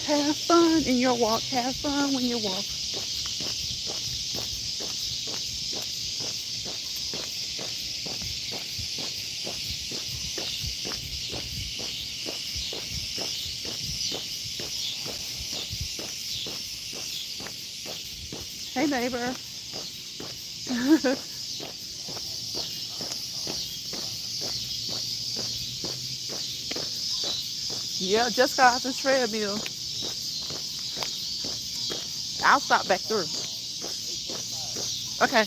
Have fun in your walk. Have fun when you walk. Hey, neighbor. Yeah, just got off the treadmill. I'll stop back through. Okay.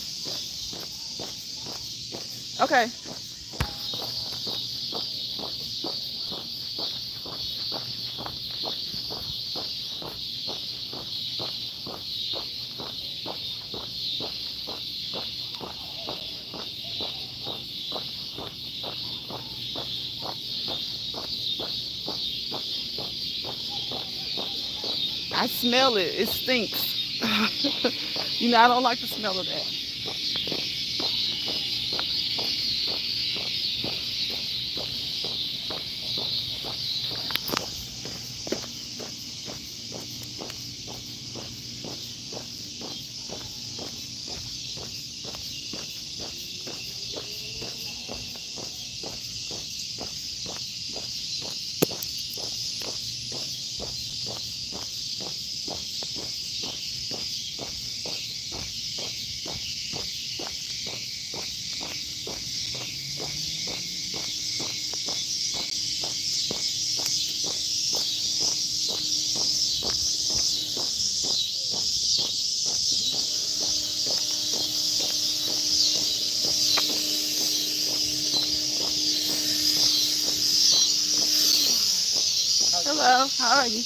Okay. I smell it. It stinks. I don't like the smell of that. Hello. How are you?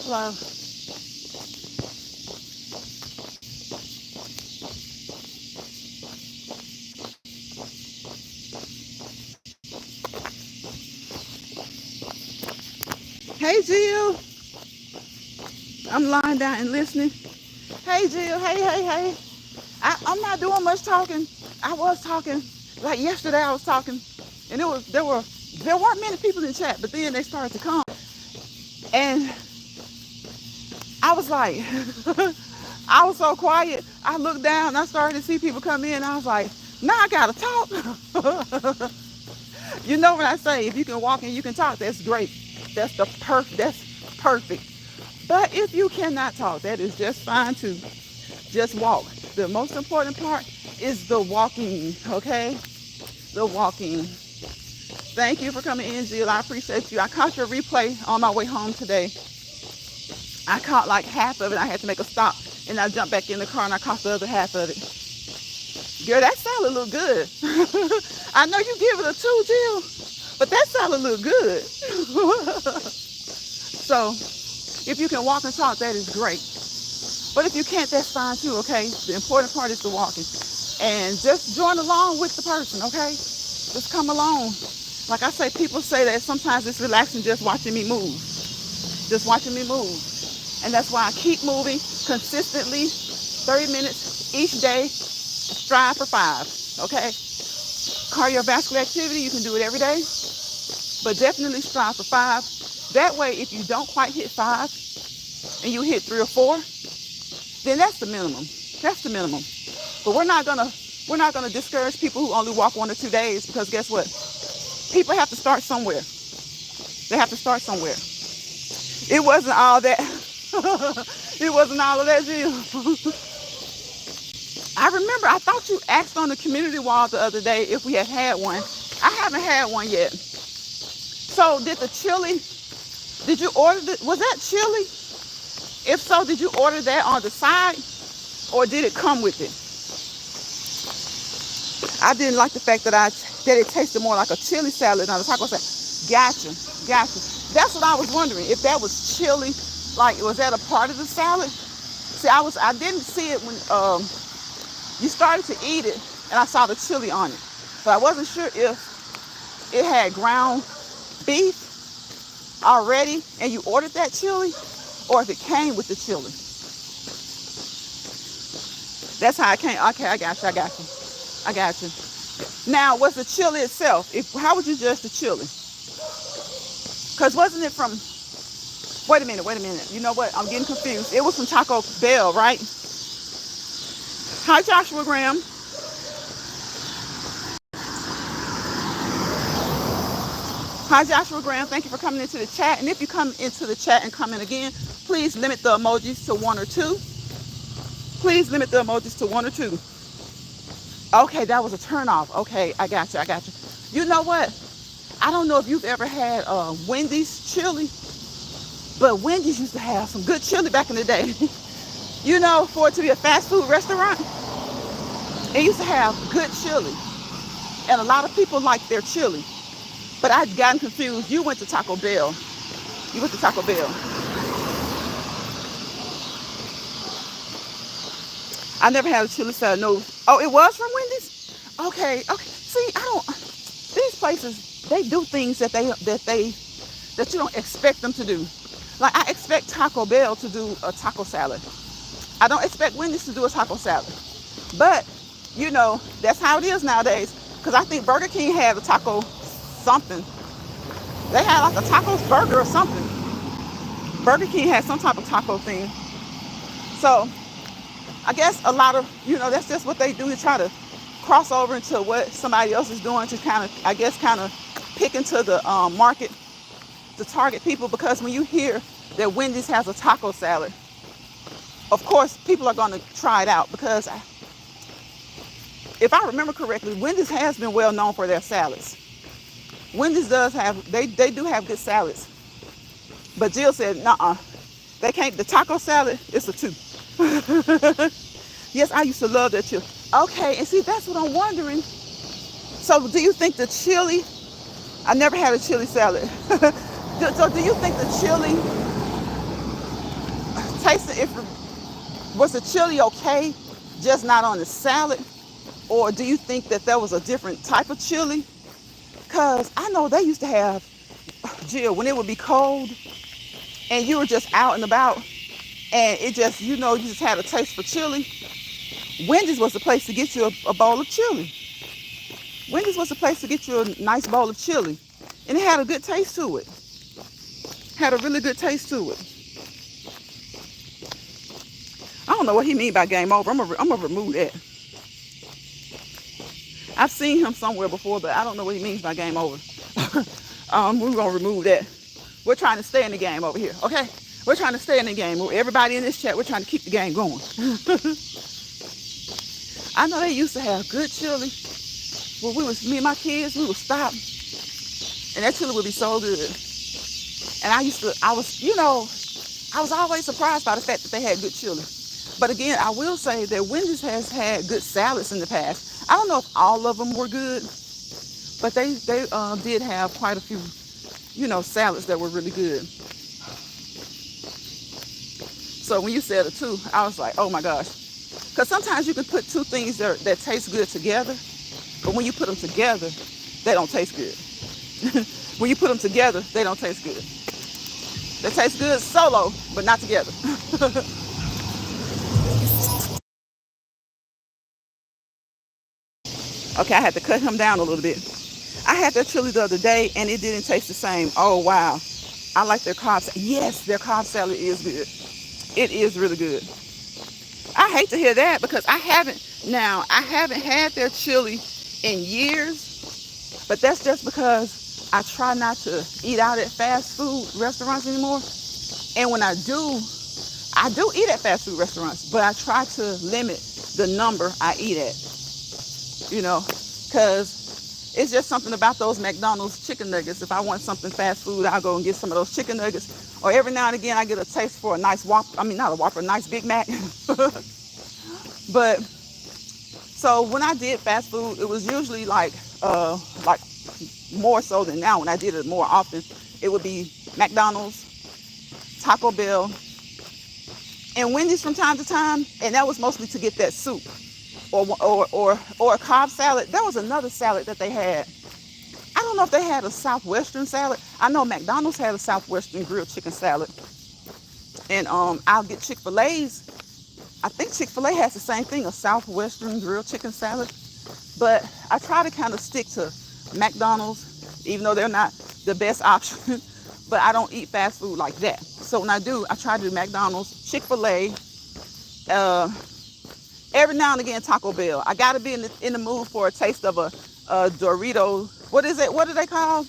Hello. Hey, Jill. I'm lying down and listening. Hey, Jill. Hey, hey, hey. I'm not doing much talking. I was talking. Like yesterday I was talking. And there weren't many people in chat, but then they started to come. And I was like, I was so quiet. I looked down and I started to see people come in. I was like, now I gotta talk. When I say if you can walk and you can talk, that's great. That's perfect. But if you cannot talk, that is just fine too. Just walk. The most important part is the walking, okay? The walking. Thank you for coming in, Jill. I appreciate you. I caught your replay on my way home today. I caught like half of it. I had to make a stop and I jumped back in the car and I caught the other half of it. Girl, that salad look good. I know you give it a 2, Jill, but that salad look good. So if you can walk and talk, that is great. But if you can't, that's fine too, okay? The important part is the walking. And just join along with the person, okay? Just come along. Like I say, people say that sometimes it's relaxing just watching me move. Just watching me move. And that's why I keep moving consistently, 30 minutes each day, strive for 5, okay? Cardiovascular activity, you can do it every day, but definitely strive for 5. That way, if you don't quite hit 5 and you hit 3 or 4, then that's the minimum. That's the minimum. But we're not gonna discourage people who only walk 1 or 2 days, because guess what? People have to start somewhere. They have to start somewhere. It wasn't all that. It wasn't all of that, Jill. I remember, I thought you asked on the community wall the other day if we had one. I haven't had one yet. So did the chili, did you order was that chili? If so, did you order that on the side, or did it come with it? I didn't like the fact that it tasted more like a chili salad than a taco salad. Gotcha. That's what I was wondering, if that was chili, like was that a part of the salad? See, I didn't see it when you started to eat it, and I saw the chili on it, but I wasn't sure if it had ground beef already and you ordered that chili, or if it came with the chili. That's how it came. Okay, I got you. Now, was the chili itself? How would you judge the chili? Because wasn't it from, wait a minute. You know what? I'm getting confused. It was from Taco Bell, right? Hi, Joshua Graham. Hi, Joshua Graham. Thank you for coming into the chat. And if you come into the chat and come in again, please limit the emojis to 1 or 2. Please limit the emojis to 1 or 2. Okay, that was a turnoff. Okay, I got you. You know what? I don't know if you've ever had Wendy's chili, but Wendy's used to have some good chili back in the day. You know, for it to be a fast food restaurant, it used to have good chili. And a lot of people like their chili. But I'd gotten confused. You went to Taco Bell. I never had a chili salad. No. Oh, it was from Wendy's? Okay. See, these places, they do things that you don't expect them to do. Like, I expect Taco Bell to do a taco salad. I don't expect Wendy's to do a taco salad. But, you know, that's how it is nowadays. Because I think Burger King had a taco something. They had like a taco burger or something. Burger King had some type of taco thing. So, I guess a lot of, that's just what they do, to try to cross over into what somebody else is doing, to kind of pick into the market, to target people. Because when you hear that Wendy's has a taco salad, of course, people are going to try it out. Because if I remember correctly, Wendy's has been well known for their salads. Wendy's they do have good salads. But Jill said, nuh-uh, they can't, the taco salad, it's a 2. Yes, I used to love that chili. Okay, and see, that's what I'm wondering. So do you think the chili, I never had a chili salad. So do you think the chili tasted, was the chili okay, just not on the salad? Or do you think that there was a different type of chili? Because I know they used to have, Jill, when it would be cold and you were just out and about, and it just, you just had a taste for chili, Wendy's was the place to get you a bowl of chili. Wendy's was the place to get you a nice bowl of chili. And it had a good taste to it. Had a really good taste to it. I don't know what he mean by game over. I'm gonna remove that. I've seen him somewhere before, but I don't know what he means by game over. We're gonna remove that. We're trying to stay in the game over here, okay? We're trying to stay in the game. Everybody in this chat, we're trying to keep the game going. I know they used to have good chili. When me and my kids, we would stop, and that chili would be so good. And I was always surprised by the fact that they had good chili. But again, I will say that Wendy's has had good salads in the past. I don't know if all of them were good, but they did have quite a few, salads that were really good. So when you said a 2, I was like, oh my gosh. Because sometimes you can put two things that taste good together, but when you put them together, they don't taste good. When you put them together, they don't taste good. They taste good solo, but not together. Okay, I had to cut him down a little bit. I had that chili the other day, and it didn't taste the same. Oh, wow. I like their Cobb salad. Yes, their Cobb salad is good. It is really good. I hate to hear that because I haven't had their chili in years, but that's just because I try not to eat out at fast food restaurants anymore. And when I do eat at fast food restaurants, but I try to limit the number I eat at, because it's just something about those McDonald's chicken nuggets. If I want something fast food, I'll go and get some of those chicken nuggets. Or every now and again, I get a taste for a nice Whopper. I mean, not a Whopper, a nice Big Mac. But so when I did fast food, it was usually like more so than now. When I did it more often, it would be McDonald's, Taco Bell, and Wendy's from time to time. And that was mostly to get that soup or a Cobb salad. There was another salad that they had. I don't know if they had a Southwestern salad. I know McDonald's had a Southwestern grilled chicken salad. And I'll get Chick-fil-A's. I think Chick-fil-A has the same thing, a Southwestern grilled chicken salad. But I try to kind of stick to McDonald's, even though they're not the best option. But I don't eat fast food like that. So when I do, I try to do McDonald's, Chick-fil-A, every now and again Taco Bell. I gotta be in the mood for a taste of a Dorito. What is it? What do they call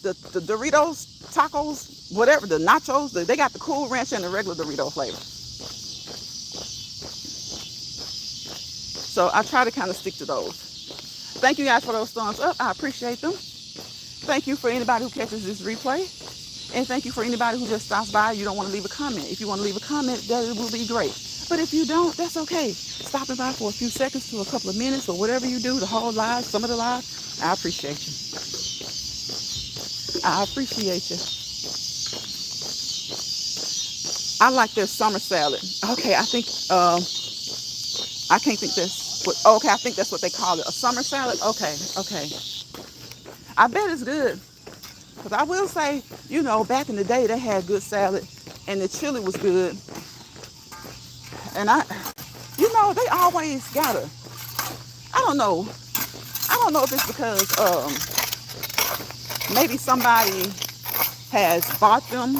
the Doritos tacos? Whatever, the nachos. They got the Cool Ranch and the regular Dorito flavor. So I try to kind of stick to those. Thank you guys for those thumbs up. I appreciate them. Thank you for anybody who catches this replay. And thank you for anybody who just stops by. You don't want to leave a comment. If you want to leave a comment, that will be great. But if you don't, that's okay. Stopping by for a few seconds to a couple of minutes or whatever you do, the whole live, some of the live, I appreciate you. I appreciate you. I like their summer salad. Okay, I think, I can't think that's what, okay, I think that's what they call it. A summer salad? Okay. I bet it's good. Because I will say, back in the day, they had good salad and the chili was good. And they always gotta, I don't know if it's because maybe somebody has bought them,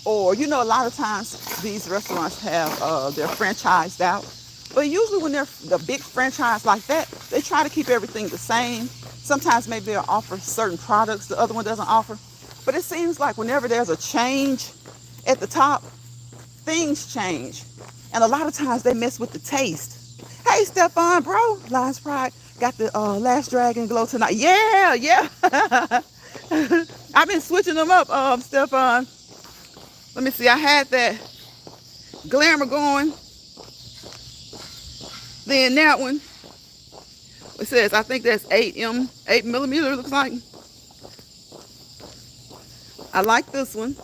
or a lot of times these restaurants have they're franchised out. But usually when they're the big franchise like that, they try to keep everything the same. Sometimes maybe they'll offer certain products the other one doesn't offer. But it seems like whenever there's a change at the top, things change. And a lot of times they mess with the taste. Hey, Stefan, bro. Lion's Pride got the Last Dragon Glow tonight. Yeah. I've been switching them up, Stefan. Let me see. I had that Glamour going. Then that one. It says, I think that's 8 millimeter, looks like. I like this one.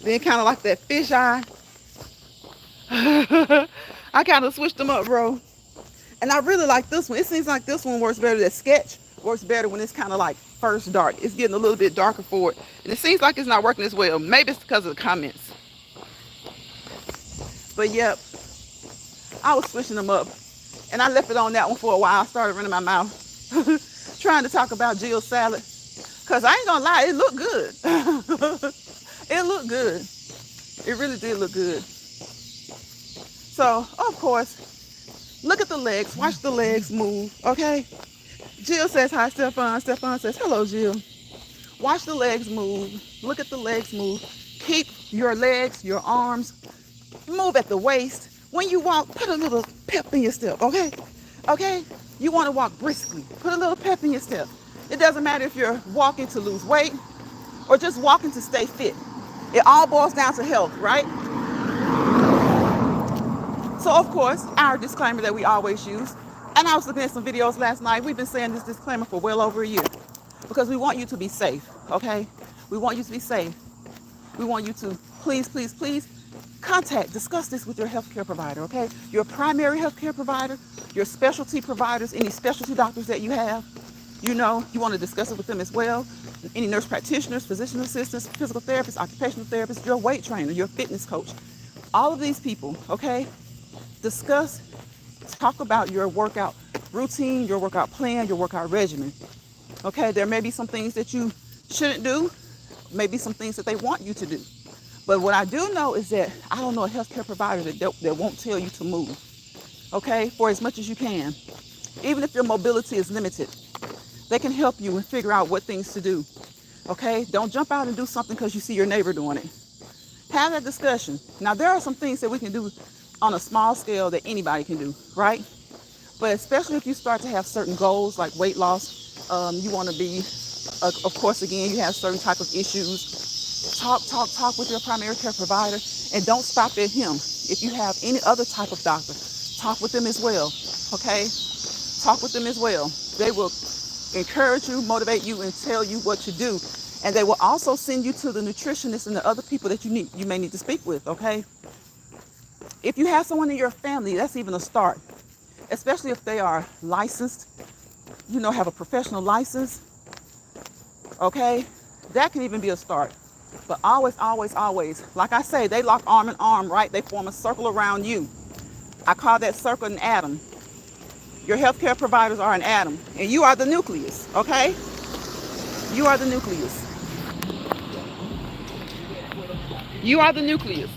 Then kind of like that fish eye. I kind of switched them up, bro. And I really like this one. It seems like this one works better. That sketch works better when it's kind of like first dark. It's getting a little bit darker for it. And it seems like it's not working as well. Maybe it's because of the comments. But yep, I was switching them up. And I left it on that one for a while. I started running my mouth. Trying to talk about Jill's salad. Because I ain't going to lie, it looked good. It looked good. It really did look good. So, of course, look at the legs. Watch the legs move, okay? Jill says hi, Stefan. Stefan says, hello, Jill. Watch the legs move. Look at the legs move. Keep your legs, your arms, move at the waist. When you walk, put a little pep in your step, okay? Okay? You want to walk briskly. Put a little pep in your step. It doesn't matter if you're walking to lose weight or just walking to stay fit. It all boils down to health, right? So, of course, our disclaimer that we always use. And I was looking at some videos last night. We've been saying this disclaimer for well over a year because we want you to be safe, okay? We want you to be safe. We want you to please, please, please discuss this with your healthcare provider, okay? Your primary healthcare provider, your specialty providers, any specialty doctors that you have, you want to discuss it with them as well. Any nurse practitioners, physician assistants, physical therapists, occupational therapists, your weight trainer, your fitness coach, all of these people, okay? Discuss, talk about your workout routine, your workout plan, your workout regimen, okay? There may be some things that you shouldn't do, maybe some things that they want you to do. But what I do know is that I don't know a healthcare provider that won't tell you to move, okay, for as much as you can. Even if your mobility is limited, they can help you and figure out what things to do, okay? Don't jump out and do something because you see your neighbor doing it. Have that discussion. Now, there are some things that we can do on a small scale that anybody can do, right? But especially if you start to have certain goals like weight loss, you want to be, of course, again, you have certain type of issues. Talk with your primary care provider, and don't stop at him. If you have any other type of doctor, talk with them as well, okay? Talk with them as well. They will encourage you, motivate you, and tell you what to do. And they will also send you to the nutritionist and the other people that you may need to speak with, okay? If you have someone in your family, that's even a start, especially if they are licensed, have a professional license, okay? That can even be a start. But always, always, always, like I say, they lock arm in arm, right? They form a circle around you. I call that circle an atom. Your healthcare providers are an atom, and you are the nucleus, okay? You are the nucleus. You are the nucleus.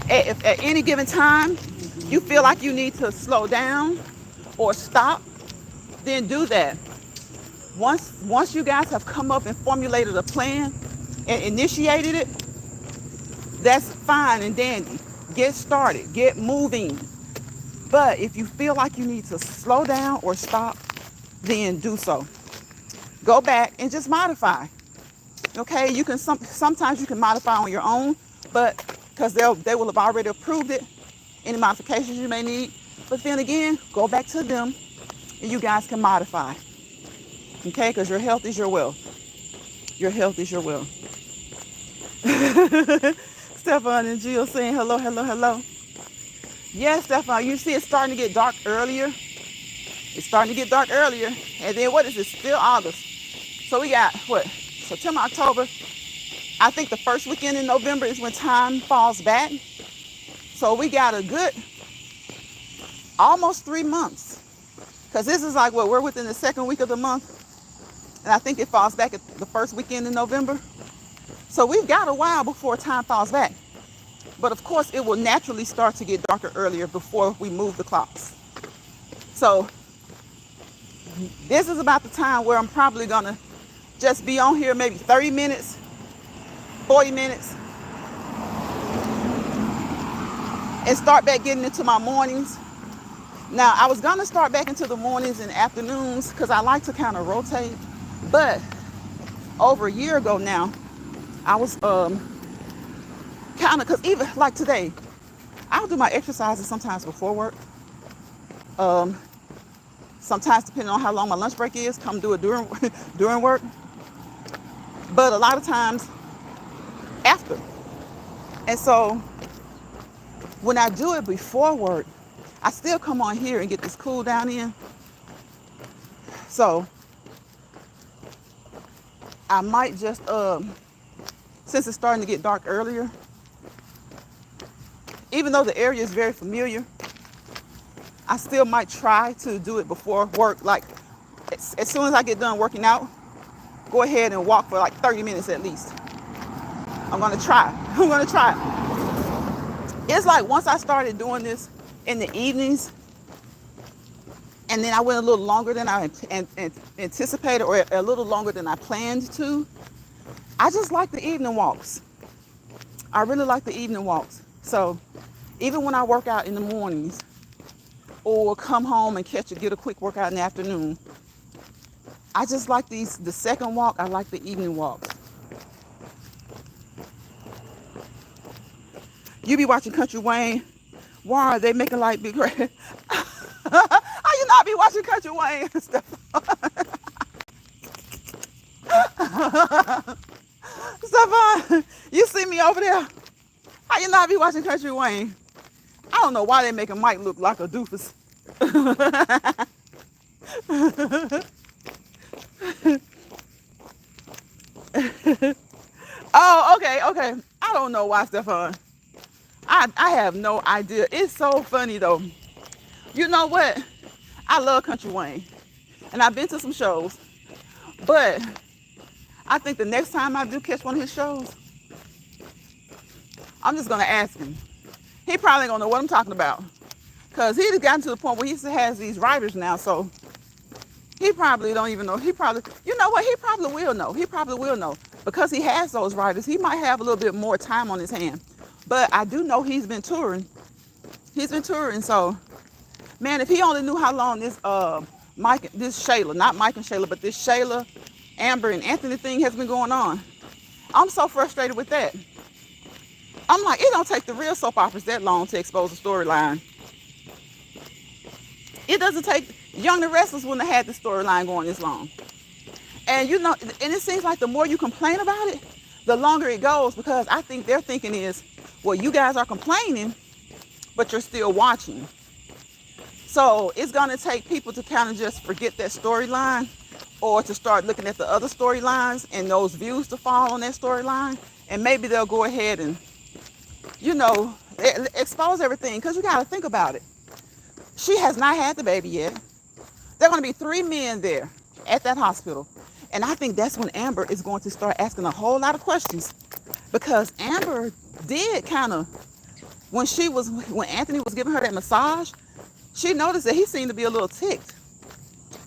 If at any given time you feel like you need to slow down or stop, then do that. Once you guys have come up and formulated a plan and initiated it, that's fine and dandy. Get started, get moving. But if you feel like you need to slow down or stop, then do so. Go back and just modify. Okay, you can sometimes you can modify on your own, but because they will have already approved it, any modifications you may need. But then again, go back to them and you guys can modify. Okay, because your health is your wealth. Your health is your wealth. Stefan and Jill saying hello, hello, hello. Yes, Stefan, you see it's starting to get dark earlier. It's starting to get dark earlier. And then what is it? Still August. So we got, September, October. I think the first weekend in November is when time falls back. So we got a good almost 3 months. Because this is like we're within the second week of the month. And I think it falls back at the first weekend in November. So we've got a while before time falls back. But of course, it will naturally start to get darker earlier before we move the clocks. So this is about the time where I'm probably going to just be on here maybe 30 minutes, 40 minutes, and start back getting into my mornings. Now, I was going to start back into the mornings and afternoons because I like to kind of rotate. But over a year ago now, I was because even like today, I'll do my exercises sometimes before work. Sometimes depending on how long my lunch break is, come do it during work. But a lot of times after. And so when I do it before work, I still come on here and get this cool down in. So I might just, since it's starting to get dark earlier, even though the area is very familiar, I still might try to do it before work. Like as soon as I get done working out, go ahead and walk for like 30 minutes at least. I'm going to try. It's like once I started doing this in the evenings, and then I went a little longer than I anticipated or a little longer than I planned to. I just like the evening walks. I really like the evening walks. So even when I work out in the mornings or come home and get a quick workout in the afternoon, I just like the second walk. I like the evening walks. You be watching Country Wayne. Why are they making like big red? How you not be watching Country Wayne and stuff? Stefan, you see me over there? How you not be watching Country Wayne? I don't know why they making Mike look like a doofus. Oh, okay. I don't know why, Stefan. I have no idea. It's so funny though. You know what? I love Country Wayne, and I've been to some shows, but I think the next time I do catch one of his shows, I'm just gonna ask him. He probably ain't gonna know what I'm talking about, cause he's gotten to the point where he has these writers now, so he probably don't even know. He probably, you know what? He probably will know. He probably will know because he has those writers. He might have a little bit more time on his hand, but I do know he's been touring. He's been touring, so man, if he only knew how long this Shayla, not Mike and Shayla, but this Shayla, Amber, and Anthony thing has been going on. I'm so frustrated with that. I'm like, it don't take the real soap operas that long to expose a storyline. It doesn't take. Young and Restless wouldn't have had the storyline going this long. And you know, and it seems like the more you complain about it, the longer it goes, because I think their thinking is, well, you guys are complaining, but you're still watching. So it's going to take people to kind of just forget that storyline, or to start looking at the other storylines and those views to fall on that storyline. And maybe they'll go ahead and, you know, expose everything, because you got to think about it. She has not had the baby yet. There are going to be 3 men there at that hospital. And I think that's when Amber is going to start asking a whole lot of questions, because Amber did kind of, when Anthony was giving her that massage, she noticed that he seemed to be a little ticked.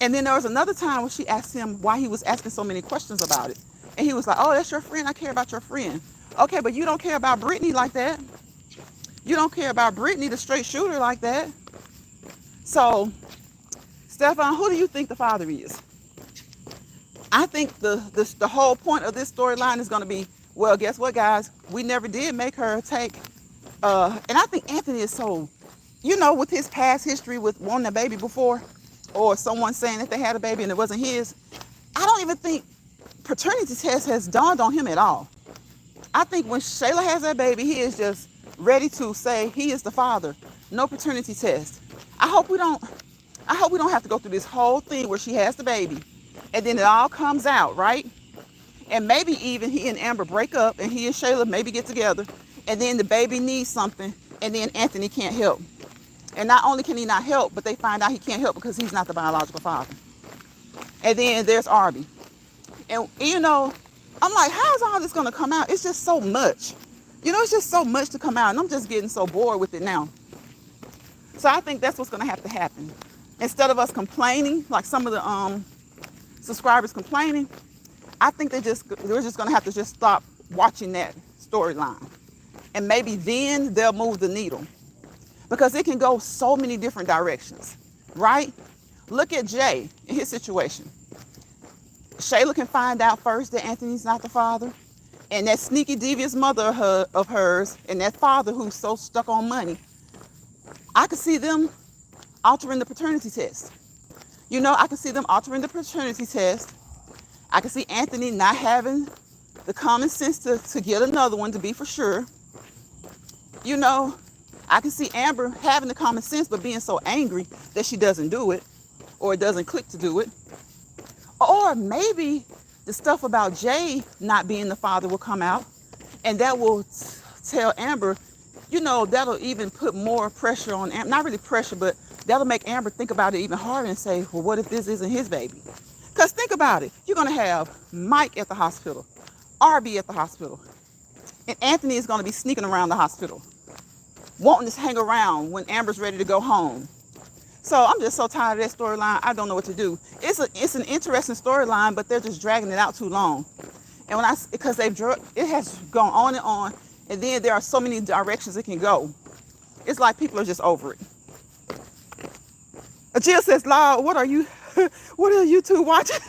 And then there was another time when she asked him why he was asking so many questions about it. And he was like, oh, that's your friend. I care about your friend. Okay, but you don't care about Brittany like that. You don't care about Brittany, the straight shooter, like that. So, Stefan, who do you think the father is? I think the whole point of this storyline is going to be, well, guess what, guys? We never did make her take, and I think Anthony is so, you know, with his past history with wanting a baby before, or someone saying that they had a baby and it wasn't his, I don't even think paternity test has dawned on him at all. I think when Shayla has that baby, he is just ready to say he is the father. No paternity test. I hope we don't have to go through this whole thing where she has the baby and then it all comes out, right? And maybe even he and Amber break up and he and Shayla maybe get together, and then the baby needs something and then Anthony can't help. And not only can he not help, but they find out he can't help because he's not the biological father. And then there's Arby. And, you know, I'm like, how is all this going to come out? It's just so much. You know, it's just so much to come out. And I'm just getting so bored with it now. So I think that's what's going to have to happen. Instead of us complaining, like some of the subscribers complaining, I think we're just going to have to just stop watching that storyline. And maybe then they'll move the needle. Because it can go so many different directions, right? Look at Jay in his situation. Shayla can find out first that Anthony's not the father. And that sneaky, devious mother of hers, and that father who's so stuck on money, I could see them altering the paternity test. You know, I could see them altering the paternity test. I could see Anthony not having the common sense to get another one to be for sure. You know, I can see Amber having the common sense but being so angry that she doesn't do it, or it doesn't click to do it. Or maybe the stuff about Jay not being the father will come out, and that will tell Amber, you know, that'll even put more pressure on Amber. Not really pressure, but that'll make Amber think about it even harder and say, well, what if this isn't his baby? Because think about it. You're going to have Mike at the hospital, Arby at the hospital, and Anthony is going to be sneaking around the hospital, wanting to hang around when Amber's ready to go home. So I'm just so tired of that storyline. I don't know what to do. It's an interesting storyline, but they're just dragging it out too long. And because it has gone on and on, and then there are so many directions it can go. It's like people are just over it. Jill says, "Law, what are you two watching?"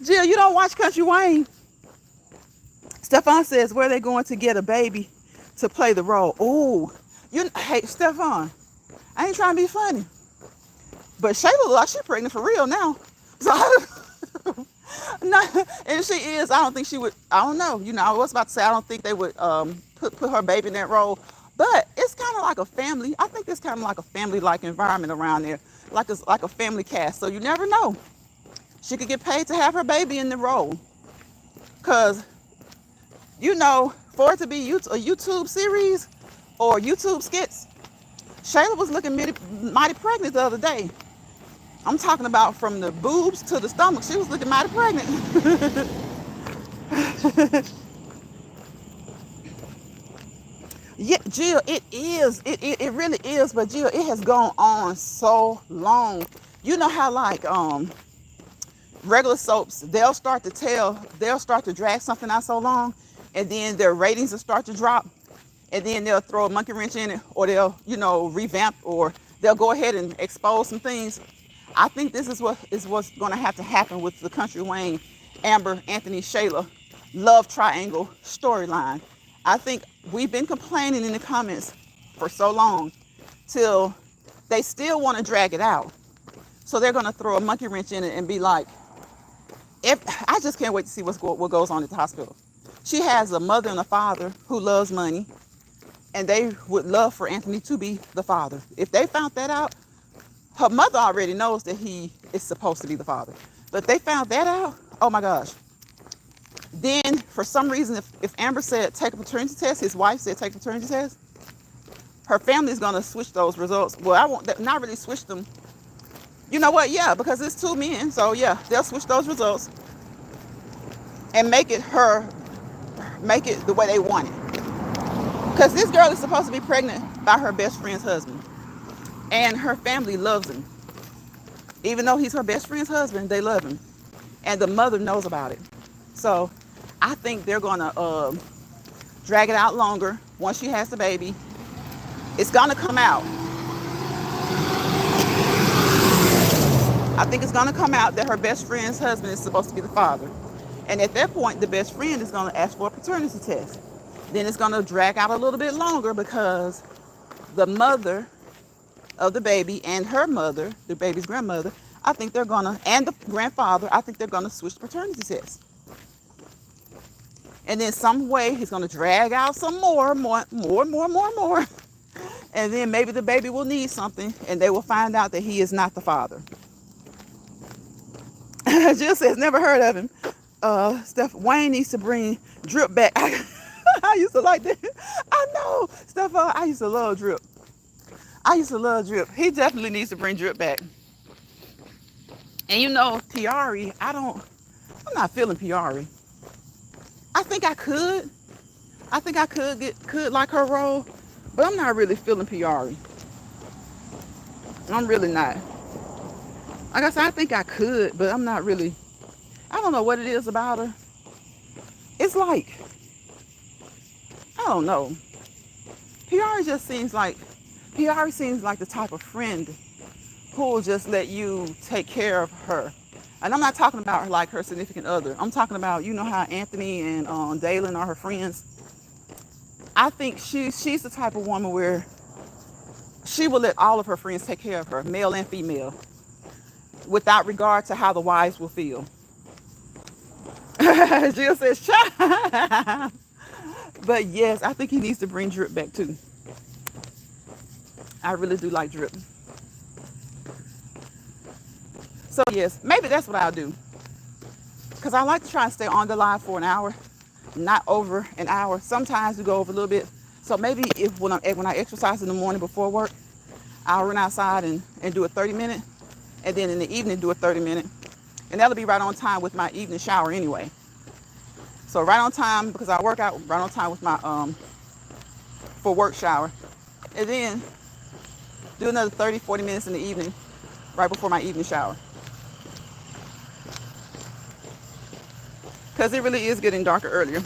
Jill, you don't watch Country Wayne. Stefan says, where are they going to get a baby to play the role? Oh, hey, Stefan, I ain't trying to be funny, but Shayla looks like she's pregnant for real now. So No, and she is. I don't think she would. I don't know. I was about to say I don't think they would put her baby in that role. But it's kind of like a family. I think it's kind of like a family-like environment around there, like a family cast. So you never know. She could get paid to have her baby in the role, cause for it to be a YouTube series or YouTube skits, Shayla was looking mighty pregnant the other day. I'm talking about from the boobs to the stomach. She was looking mighty pregnant. Yeah, Jill, it is. It really is. But Jill, it has gone on so long. You know how like regular soaps, they'll start to drag something out so long, and then their ratings will start to drop, and then they'll throw a monkey wrench in it, or they'll revamp, or they'll go ahead and expose some things. I think this is what's going to have to happen with the Country Wayne, Amber, Anthony, Shayla love triangle storyline. I think we've been complaining in the comments for so long till they still want to drag it out. So they're going to throw a monkey wrench in it and be like, I just can't wait to see what goes on at the hospital. She has a mother and a father who loves money, and they would love for Anthony to be the father. If they found that out, her mother already knows that he is supposed to be the father. But if they found that out, oh my gosh. Then, for some reason, if Amber said take a paternity test, his wife said take a paternity test, her family is going to switch those results. Well, I won't not really switch them. You know what? Yeah, because it's two men. So, yeah, they'll switch those results and make it the way they want it. Because this girl is supposed to be pregnant by her best friend's husband. And her family loves him. Even though he's her best friend's husband, they love him. And the mother knows about it. So I think they're going to drag it out longer. Once she has the baby, it's going to come out. I think it's going to come out that her best friend's husband is supposed to be the father. And at that point, the best friend is going to ask for a paternity test. Then it's going to drag out a little bit longer because the mother of the baby and her mother, the baby's grandmother, I think they're going to, and the grandfather, I think they're going to switch the paternity test. And then some way he's going to drag out some more. And then maybe the baby will need something and they will find out that he is not the father. Jill says, never heard of him. Wayne needs to bring Drip back. I used to like that. I know. I used to love Drip. He definitely needs to bring Drip back. And Piari, I'm not feeling Piari. I think I could like her role, but I'm not really feeling Piari. I'm really not. Like I said, I think I could, but I'm not really. I don't know what it is about her. It's like, I don't know. Piari seems like the type of friend who will just let you take care of her. And I'm not talking about her like her significant other. I'm talking about, how Anthony and Dalen are her friends. I think she's the type of woman where she will let all of her friends take care of her, male and female, without regard to how the wives will feel. Jill says, child. But yes, I think he needs to bring Drip back too. I really do like Drip. So yes, maybe that's what I'll do. Because I like to try and stay on the live for an hour, not over an hour. Sometimes we go over a little bit. So maybe when I exercise in the morning before work, I'll run outside and do a 30-minute. And then in the evening, do a 30-minute. And that'll be right on time with my evening shower anyway. So right on time, because I work out right on time with my for work shower. And then do another 30, 40 minutes in the evening, right before my evening shower. Because it really is getting darker earlier.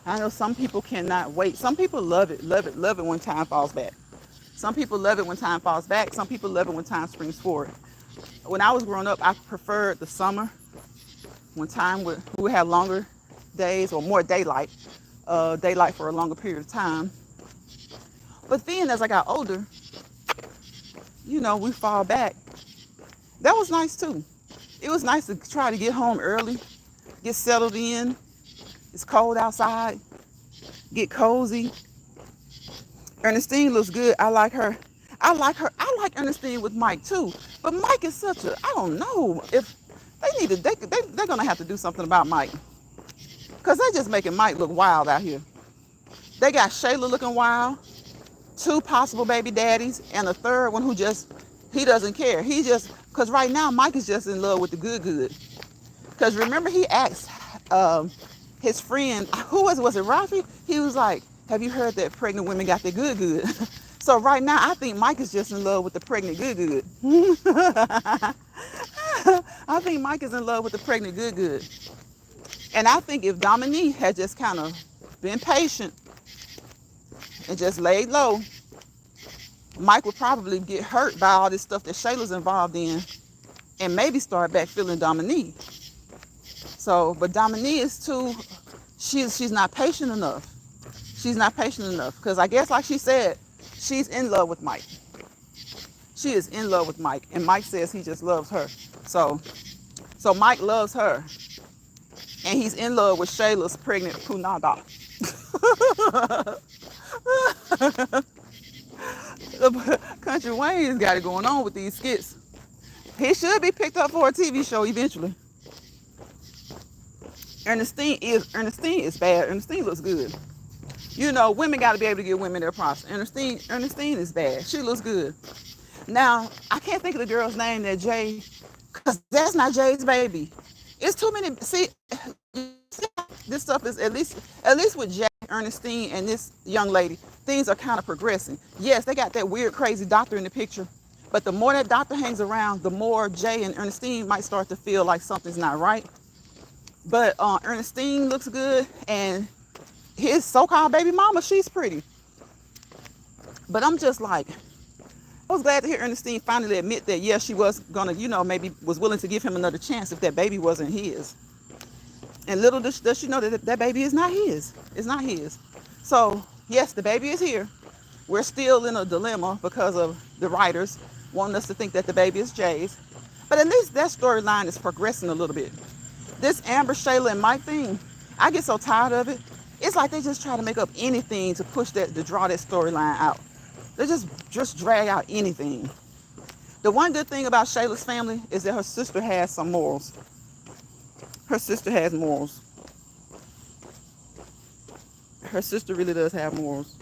I know some people cannot wait. Some people love it when time falls back. Some people love it when time falls back. Some people love it when time springs forward. When I was growing up, I preferred the summer, when we would have longer days or more daylight for a longer period of time. But then as I got older, we fall back. That was nice too. It was nice to try to get home early, get settled in. It's cold outside. Get cozy. Ernestine looks good. I like her. I like her. I like Ernestine with Mike too. But Mike is such a, I don't know if they need to, they're going to have to do something about Mike. Because they're just making Mike look wild out here. They got Shayla looking wild, 2 possible baby daddies, and a third one who just, he doesn't care. He just, because right now Mike is just in love with the good. Because remember he asked his friend, who was it, Rafi? He was like, have you heard that pregnant women got their good? So right now I think Mike is just in love with the pregnant good. I think Mike is in love with the pregnant good. And I think if Dominique had just kind of been patient and just laid low, Mike would probably get hurt by all this stuff that Shayla's involved in and maybe start back feeling Dominique. So, but Dominique is too, she's not patient enough. She's not patient enough because I guess like she said, she's in love with Mike. She is in love with Mike and Mike says he just loves her. So Mike loves her and he's in love with Shayla's pregnant punada. Country Wayne's got it going on with these skits. He should be picked up for a TV show eventually. Ernestine is bad. Ernestine looks good. You know, women got to be able to give women their props. Ernestine is bad. She looks good. Now, I can't think of the girl's name that Jay, because that's not Jay's baby. It's too many. See, this stuff is at least with Jay, Ernestine, and this young lady, things are kind of progressing. Yes, they got that weird, crazy doctor in the picture, but the more that doctor hangs around, the more Jay and Ernestine might start to feel like something's not right. But Ernestine looks good, and his so-called baby mama, she's pretty. But I'm just like, I was glad to hear Ernestine finally admit that, yes, she was gonna, maybe was willing to give him another chance if that baby wasn't his. And little does she know that baby is not his. It's not his. So, yes, the baby is here. We're still in a dilemma because of the writers wanting us to think that the baby is Jay's. But at least that storyline is progressing a little bit. This Amber, Shayla, and Mike thing, I get so tired of it. It's like they just try to make up anything to draw that storyline out. They just drag out anything. The one good thing about Shayla's family is that her sister has some morals. Her sister has morals. Her sister really does have morals.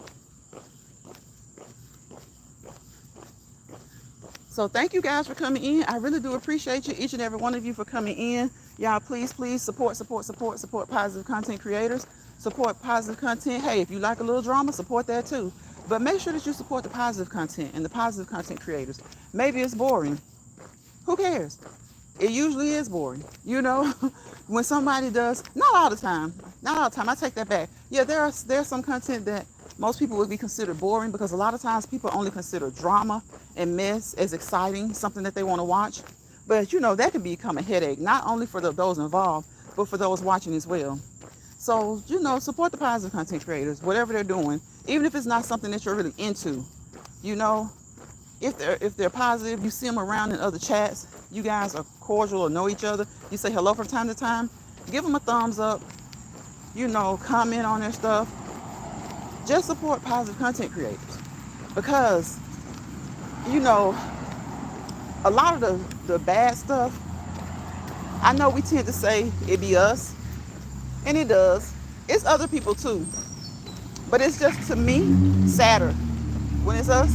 So thank you guys for coming in. I really do appreciate you, each and every one of you, for coming in. Y'all, please support positive content creators. Support positive content. Hey, if you like a little drama, support that too. But make sure that you support the positive content and the positive content creators. Maybe it's boring. Who cares? It usually is boring. When somebody does, not all the time. I take that back. Yeah, there's some content that most people would be considered boring because a lot of times people only consider drama and mess as exciting, something that they want to watch. But that can become a headache, not only for those involved, but for those watching as well. So, support the positive content creators, whatever they're doing, even if it's not something that you're really into. If they're positive, you see them around in other chats, you guys are cordial or know each other, you say hello from time to time, give them a thumbs up, comment on their stuff. Just support positive content creators because, a lot of the bad stuff, I know we tend to say it be us, and it does. It's other people too. But it's just, to me, sadder when it's us.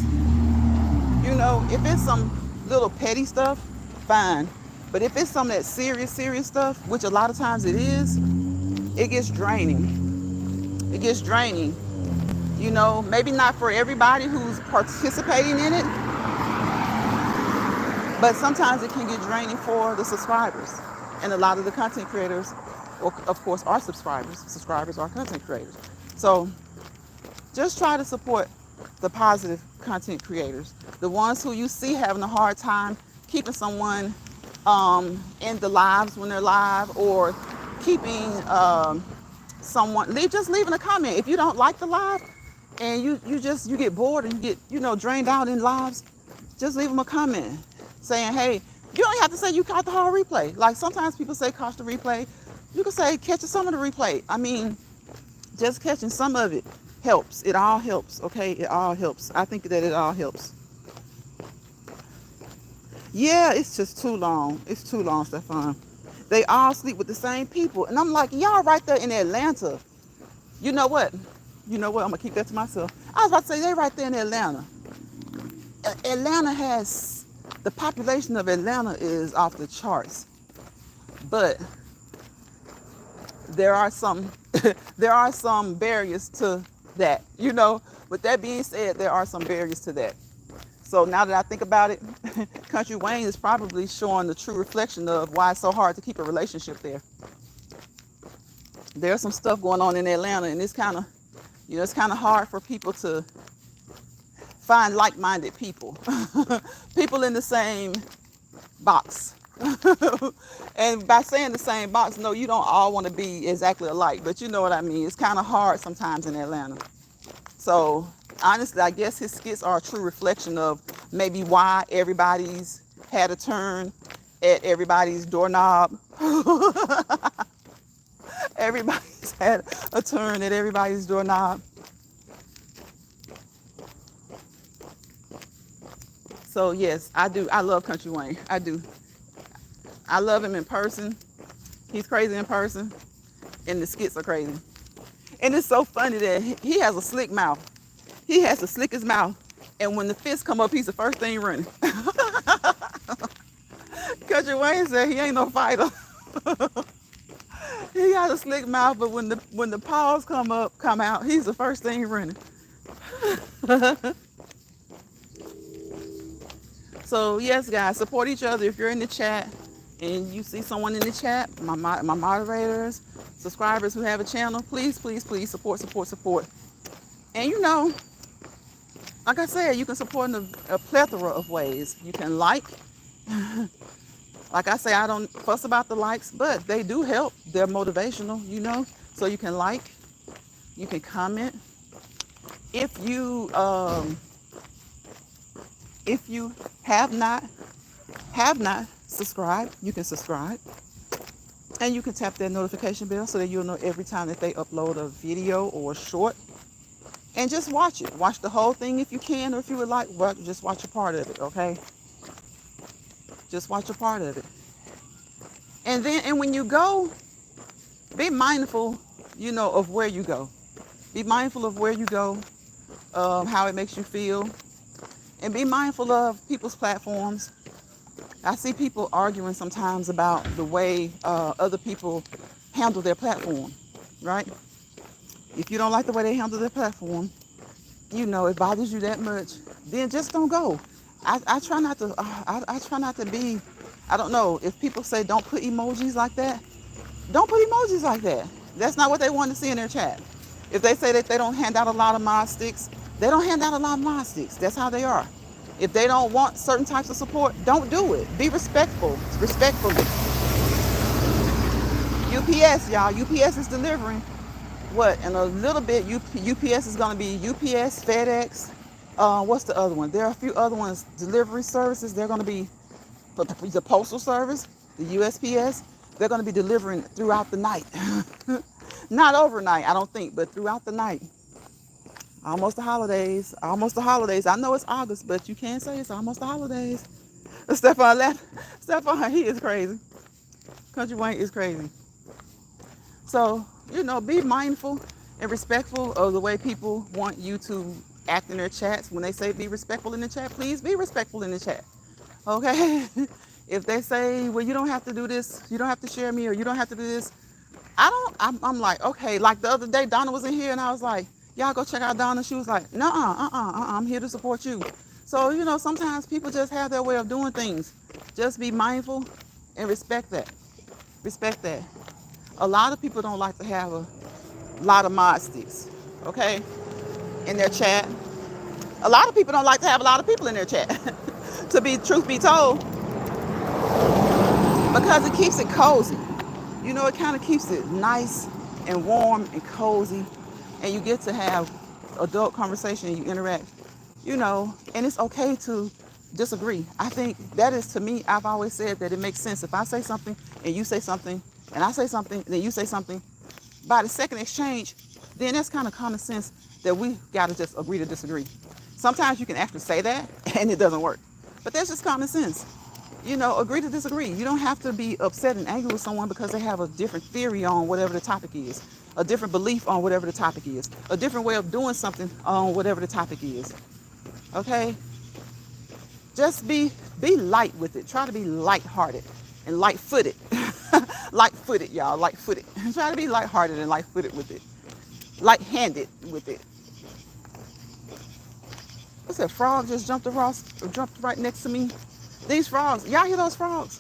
If it's some little petty stuff, fine. But if it's some of that serious stuff, which a lot of times it is, it gets draining. It gets draining. Maybe not for everybody who's participating in it, but sometimes it can get draining for the subscribers. And a lot of the content creators, of course, are subscribers. Subscribers are content creators. So just try to support the positive content creators, the ones who you see having a hard time keeping someone in the lives when they're live, or keeping someone, leaving a comment. If you don't like the live and you get bored and you get drained out in lives, just leave them a comment saying, hey, You don't have to say you caught the whole replay. Like sometimes people say catch the replay. You can say catch some of the replay. I mean, just catching some of it helps. It all helps, okay? It all helps. I think that it all helps. Yeah, it's just too long. It's too long, Stefan. They all sleep with the same people. And I'm like, y'all right there in Atlanta. You know what? You know what? I'm going to keep that to myself. I was about to say, they right there in Atlanta. Atlanta has, the population of Atlanta is off the charts. But there are some there are some barriers to that, you know. With that being said, there are some barriers to that. So now that I think about it, Country Wayne is probably showing the true reflection of why it's so hard to keep a relationship there. There's some stuff going on in Atlanta, and it's kind of, you know, it's kind of hard for people to find like-minded people, people in the same box. And by saying the same box, no, you don't all want to be exactly alike, but you know what I mean. It's kind of hard sometimes in Atlanta. So honestly, I guess his skits are a true reflection of maybe why everybody's had a turn at everybody's doorknob. Everybody's had a turn at everybody's doorknob. So yes, I do. I love Country Wayne. I do. I love him in person. He's crazy in person, and the skits are crazy. And it's so funny that he has a slick mouth. He has the slickest mouth, and when the fists come up, he's the first thing running. Country Wayne said he ain't no fighter. He got a slick mouth, but when the paws come out, he's the first thing running. So yes, guys, support each other. If you're in the chat and you see someone in the chat, my moderators, subscribers who have a channel, please support. And you know, like I said, you can support in a plethora of ways. You can like. Like I say, I don't fuss about the likes, but they do help. They're motivational, you know. So you can like, you can comment. If you have not subscribed, you can subscribe. And you can tap that notification bell so that you'll know every time that they upload a video or a short. And just watch it. Watch the whole thing if you can, or if you would like, just watch a part of it, okay? Just watch a part of it. And when you go, be mindful, you know, of where you go. Be mindful of where you go, how it makes you feel. And be mindful of people's platforms. I see people arguing sometimes about the way other people handle their platform, right? If you don't like the way they handle their platform, you know, it bothers you that much, then just don't go. I try not to. I try not to be. I don't know if people say don't put emojis like that. Don't put emojis like that. That's not what they want to see in their chat. If they say that they don't hand out a lot of mod sticks, they don't hand out a lot of mod sticks. That's how they are. If they don't want certain types of support, don't do it. Be respectful. Respectfully. UPS, y'all. UPS is delivering. What? In a little bit, UPS is going to be UPS, FedEx. What's the other one? There are a few other ones. Delivery services. They're going to be the Postal Service, the USPS. They're going to be delivering throughout the night. Not overnight, I don't think, but throughout the night. Almost the holidays. Almost the holidays. I know it's August, but you can't say it's almost the holidays. Stefan left. Stefan, he is crazy. Country Wayne is crazy. So, you know, be mindful and respectful of the way people want you to act in their chats. When they say be respectful in the chat, please be respectful in the chat. Okay? If they say, well, you don't have to do this, you don't have to share me, or you don't have to do this, I'm like, okay. Like the other day, Donna was in here and I was like, y'all go check out Donna. She was like, I'm here to support you. So, you know, sometimes people just have their way of doing things. Just be mindful and respect that. Respect that. A lot of people don't like to have a lot of mod sticks, okay, in their chat. A lot of people don't like to have a lot of people in their chat, to be truth be told, because it keeps it cozy. You know, it kind of keeps it nice and warm and cozy, and you get to have adult conversation and you interact, you know, and it's okay to disagree. I think that is, to me, I've always said that it makes sense. If I say something and you say something and I say something and then you say something, by the second exchange, then that's kind of common sense that we got to just agree to disagree. Sometimes you can actually say that and it doesn't work. But that's just common sense. Agree to disagree. You don't have to be upset and angry with someone because they have a different theory on whatever the topic is, a different belief on whatever the topic is, a different way of doing something on whatever the topic is. Okay? Just be light with it. Try to be lighthearted and light-footed. Light-footed, y'all. Light-footed. Try to be lighthearted and light-footed with it. Light-handed with it. What's that? Frog just jumped right next to me. These frogs. Y'all hear those frogs?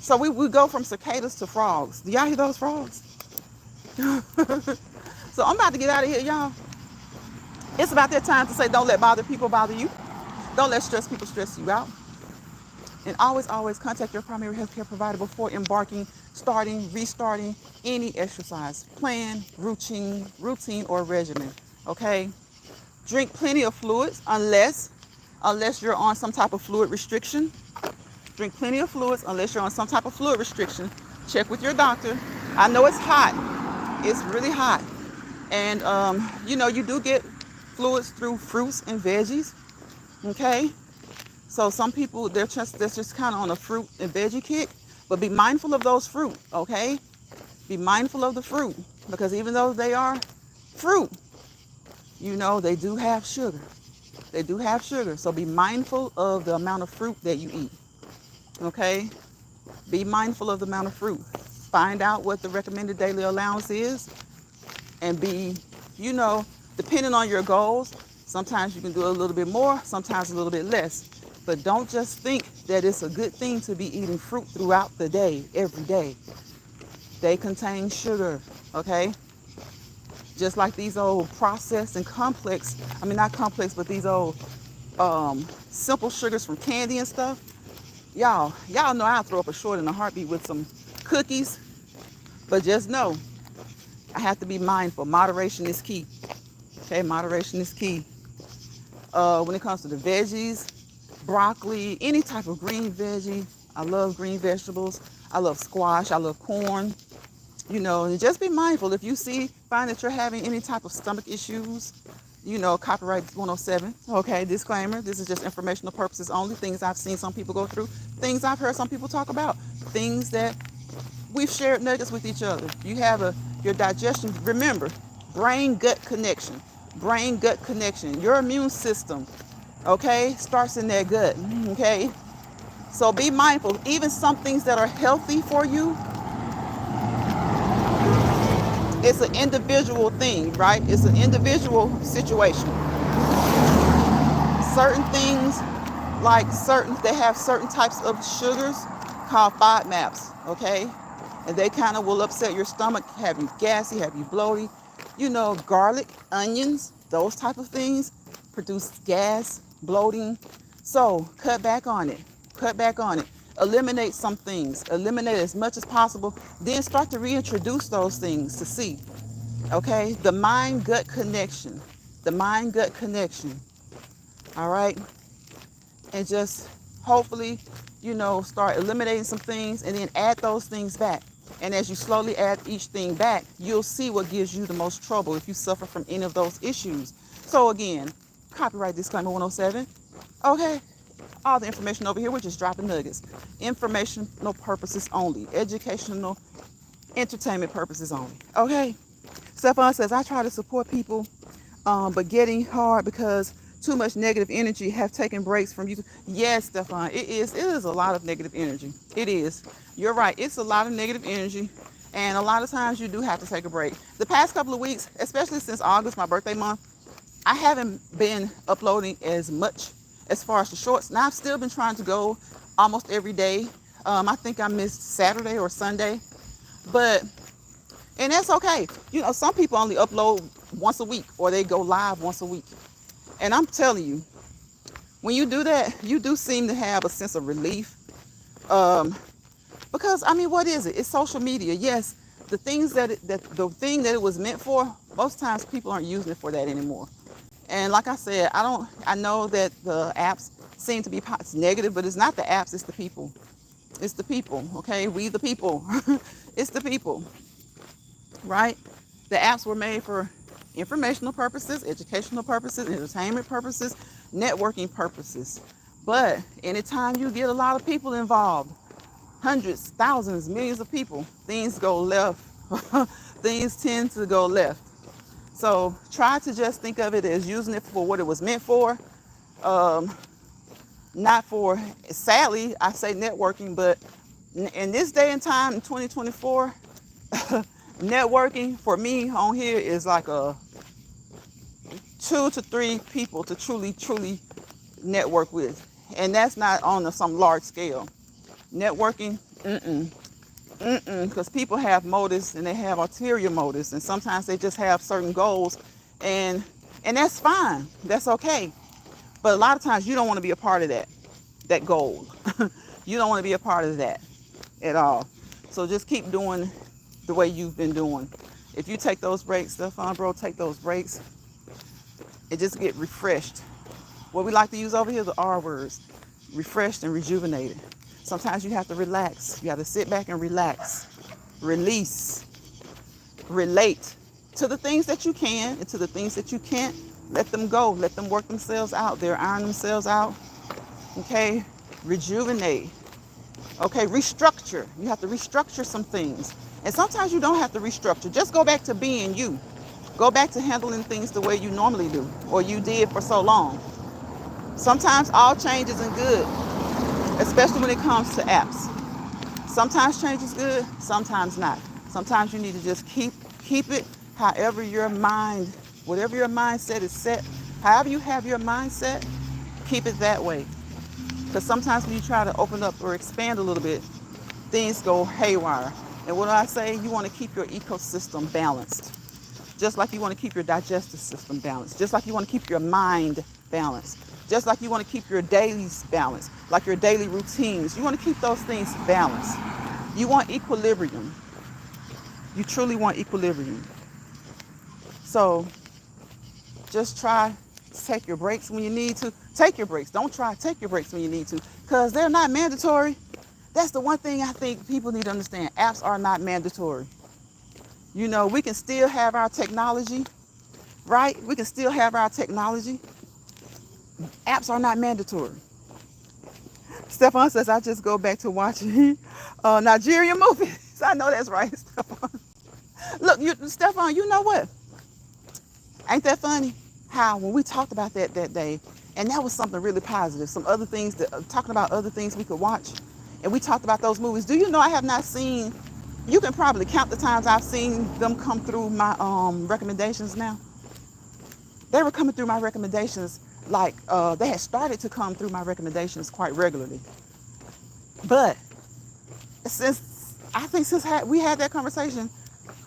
So we go from cicadas to frogs. Do y'all hear those frogs? So I'm about to get out of here, y'all. It's about that time to say, don't let bothered people bother you. Don't let stressed people stress you out. And always, always contact your primary healthcare provider before embarking, starting, restarting any exercise plan, routine, or regimen. Okay? Drink plenty of fluids unless you're on some type of fluid restriction. Drink plenty of fluids unless you're on some type of fluid restriction. Check with your doctor. I know it's hot. It's really hot. And, you do get fluids through fruits and veggies. Okay? So some people, they're just kind of on a fruit and veggie kick. But be mindful of those fruit, okay? Be mindful of the fruit. Because even though they are fruit, they do have sugar. They do have sugar. So be mindful of the amount of fruit that you eat. Okay? Be mindful of the amount of fruit. Find out what the recommended daily allowance is. And be, depending on your goals, sometimes you can do a little bit more, sometimes a little bit less. But don't just think that it's a good thing to be eating fruit throughout the day, every day. They contain sugar, okay? Just like these old processed and complex, not complex, but these old simple sugars from candy and stuff. Y'all know I'll throw up a short in a heartbeat with some cookies. But just know, I have to be mindful. Moderation is key. Okay, moderation is key. When it comes to the veggies, broccoli, any type of green veggie. I love green vegetables. I love squash. I love corn. And just be mindful. If you find that you're having any type of stomach issues, copyright 107. Okay, disclaimer. This is just informational purposes only. Things I've seen some people go through. Things I've heard some people talk about. Things that we've shared nuggets with each other. You have your digestion. Remember, brain-gut connection. Brain-gut connection. Your immune system, okay, starts in their gut, okay? So be mindful. Even some things that are healthy for you, it's an individual thing, right? It's an individual situation. Certain things, they have certain types of sugars called FODMAPs, okay? And they kind of will upset your stomach, have you gassy, have you bloated. Garlic, onions, those type of things produce gas, bloating. So cut back on it. Cut back on it. Eliminate some things. Eliminate as much as possible. Then start to reintroduce those things to see. Okay? The mind-gut connection. The mind-gut connection. All right? And just hopefully, start eliminating some things and then add those things back. And as you slowly add each thing back, you'll see what gives you the most trouble if you suffer from any of those issues. So again, copyright disclaimer 107. Okay? All the information over here, we're just dropping nuggets. Informational purposes only. Educational, entertainment purposes only. Okay? Stefan says, I try to support people, but getting hard because too much negative energy have taken breaks from you. Yes, Stefan, it is a lot of negative energy. It is. You're right. It's a lot of negative energy. And a lot of times you do have to take a break. The past couple of weeks, especially since August, my birthday month, I haven't been uploading as much as far as the shorts. Now I've still been trying to go almost every day. I think I missed Saturday or Sunday. And that's okay. Some people only upload once a week or they go live once a week. And I'm telling you, when you do that, you do seem to have a sense of relief. Because, what is it? It's social media. Yes, the thing that it was meant for, most times people aren't using it for that anymore. And like I said, I know that the apps seem to be negative, but it's not the apps, it's the people. It's the people, okay? We the people. It's the people, right? The apps were made for informational purposes, educational purposes, entertainment purposes, networking purposes. But anytime you get a lot of people involved, hundreds, thousands, millions of people, things go left. Things tend to go left. So try to just think of it as using it for what it was meant for. Not for, sadly, I say networking, but in this day and time, in 2024, networking for me on here is like a 2 to 3 people to truly network with. And that's not on some large scale. Networking, because people have motives and they have ulterior motives, and sometimes they just have certain goals, and that's fine. That's okay. But a lot of times you don't want to be a part of that goal. You don't want to be a part of that at all. So just keep doing the way you've been doing. If you take those breaks, Stefan, bro, take those breaks and just get refreshed. What we like to use over here, the R words, refreshed and rejuvenated. Sometimes you have to relax. You have to sit back and relax, release, relate to the things that you can, and to the things that you can't. Let them go. Let them work themselves out. They're iron themselves out. Okay, rejuvenate. Okay, restructure. You have to restructure some things. And sometimes you don't have to restructure. Just go back to being you. Go back to handling things the way you normally do, or you did for so long. Sometimes all change isn't good, especially when it comes to apps. Sometimes change is good, sometimes not. Sometimes you need to just keep it however your mind, whatever your mindset is set, however you have your mindset, keep it that way. Because sometimes when you try to open up or expand a little bit, things go haywire. And what do I say? You want to keep your ecosystem balanced. Just like you want to keep your digestive system balanced. Just like you want to keep your mind balanced. Just like you want to keep your dailies balanced, like your daily routines. You want to keep those things balanced. You want equilibrium. You truly want equilibrium. So just try to take your breaks when you need to. Take your breaks. Don't try to take your breaks when you need to, because they're not mandatory. That's the one thing I think people need to understand. Apps are not mandatory. You know, we can still have our technology, right? We can still have our technology. Apps are not mandatory. Stefan says, I just go back to watching Nigerian movies. I know that's right, Stefan. Look, Stefan, you know what? Ain't that funny? How when we talked about that day, and that was something really positive, some other things, talking about other things we could watch, and we talked about those movies. Do you know I have not seen, you can probably count the times I've seen them come through my recommendations now. They were coming through my recommendations like they had started to come through my recommendations quite regularly. But since we had that conversation,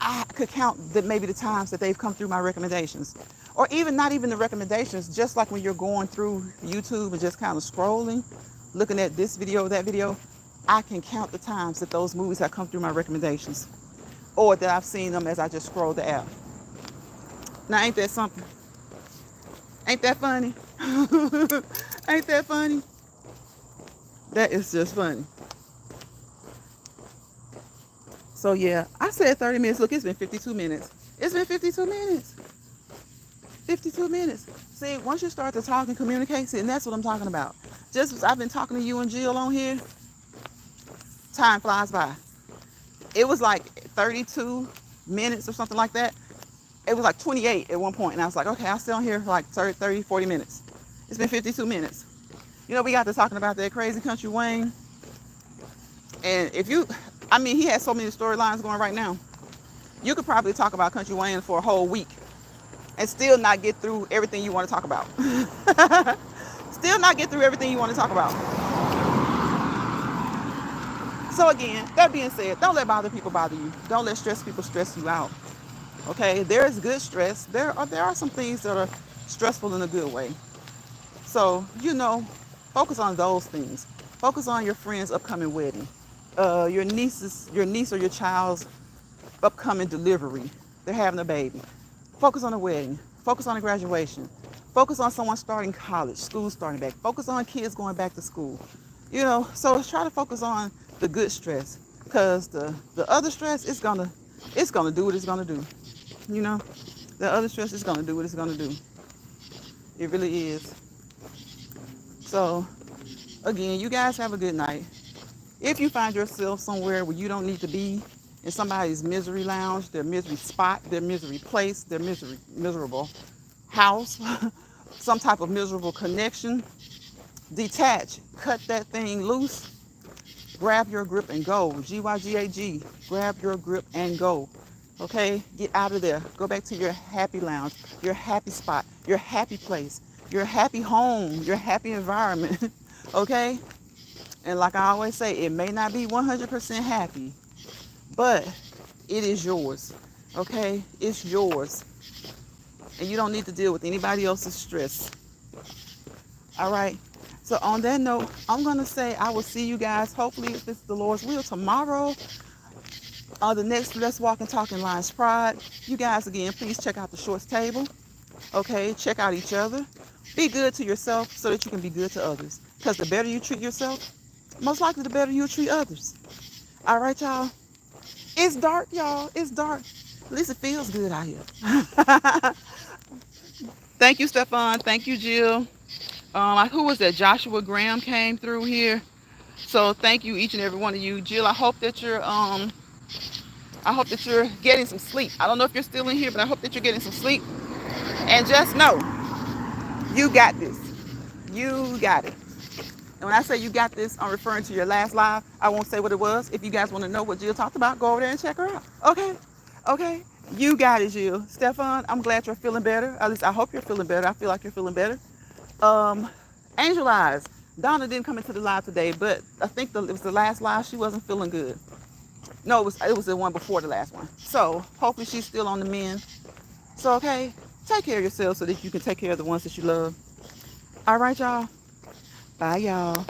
I could count maybe the times that they've come through my recommendations. Or even not even the recommendations, just like when you're going through YouTube and just kind of scrolling, looking at this video, that video, I can count the times that those movies have come through my recommendations, or that I've seen them as I just scroll the app. Now, ain't that something? Ain't that funny? Ain't that funny? That is just funny. So yeah, I said 30 minutes. Look, it's been 52 minutes. It's been 52 minutes. 52 minutes. See, once you start to talk and communicate, and that's what I'm talking about. Just as I've been talking to you and Jill on here, time flies by. It was like 32 minutes or something like that. It was like 28 at one point, and I was like, okay, I'll stay on here for like 30, 40 minutes. It's been 52 minutes. You know, we got to talking about that crazy country Wayne. And he has so many storylines going right now. You could probably talk about Country Wayne for a whole week and still not get through everything you want to talk about. Still not get through everything you want to talk about. So again, that being said, don't let bother people bother you. Don't let stress people stress you out. Okay, there is good stress. There are some things that are stressful in a good way. So, focus on those things. Focus on your friend's upcoming wedding. Your niece or your child's upcoming delivery. They're having a baby. Focus on the wedding. Focus on the graduation. Focus on someone starting college, school starting back. Focus on kids going back to school. You know, so try to focus on the good stress, because the other stress is gonna do what it's gonna do. You know, the other stress is gonna do what it's gonna do. It really is. So again, you guys have a good night. If you find yourself somewhere where you don't need to be, in somebody's misery lounge, their misery spot, their misery place, their miserable house, some type of miserable connection, detach, cut that thing loose, grab your grip and go. GYGAG, grab your grip and go. Okay, get out of there. Go back to your happy lounge, your happy spot, your happy place, your happy home, your happy environment. Okay, and like I always say, it may not be 100% happy, but it is yours. Okay, it's yours, and you don't need to deal with anybody else's stress. All right, so on that note, I'm gonna say I will see you guys, hopefully, if it's the Lord's will, tomorrow on the next Let's Walk and Talk in Lions Pride. You guys, again, please check out the Shorts table. Okay, check out each other. Be good to yourself so that you can be good to others, because the better you treat yourself, most likely the better you'll treat others. All right, y'all. It's dark, y'all. It's dark. At least it feels good out here. Thank you, Stefan. Thank you, Jill. Who was that? Joshua Graham came through here. So thank you, each and every one of you. Jill, I hope that you're getting some sleep. I don't know if you're still in here, but I hope that you're getting some sleep. And just know, you got this. You got it. And when I say you got this, I'm referring to your last live. I won't say what it was. If you guys want to know what Jill talked about, go over there and check her out. Okay? Okay? You got it, Jill. Stefan, I'm glad you're feeling better. At least I hope you're feeling better. I feel like you're feeling better. Angel Eyes. Donna didn't come into the live today, but I think it was the last live. She wasn't feeling good. No, it was the one before the last one. So hopefully she's still on the mend. So, okay, take care of yourself so that you can take care of the ones that you love. All right, y'all. Bye, y'all.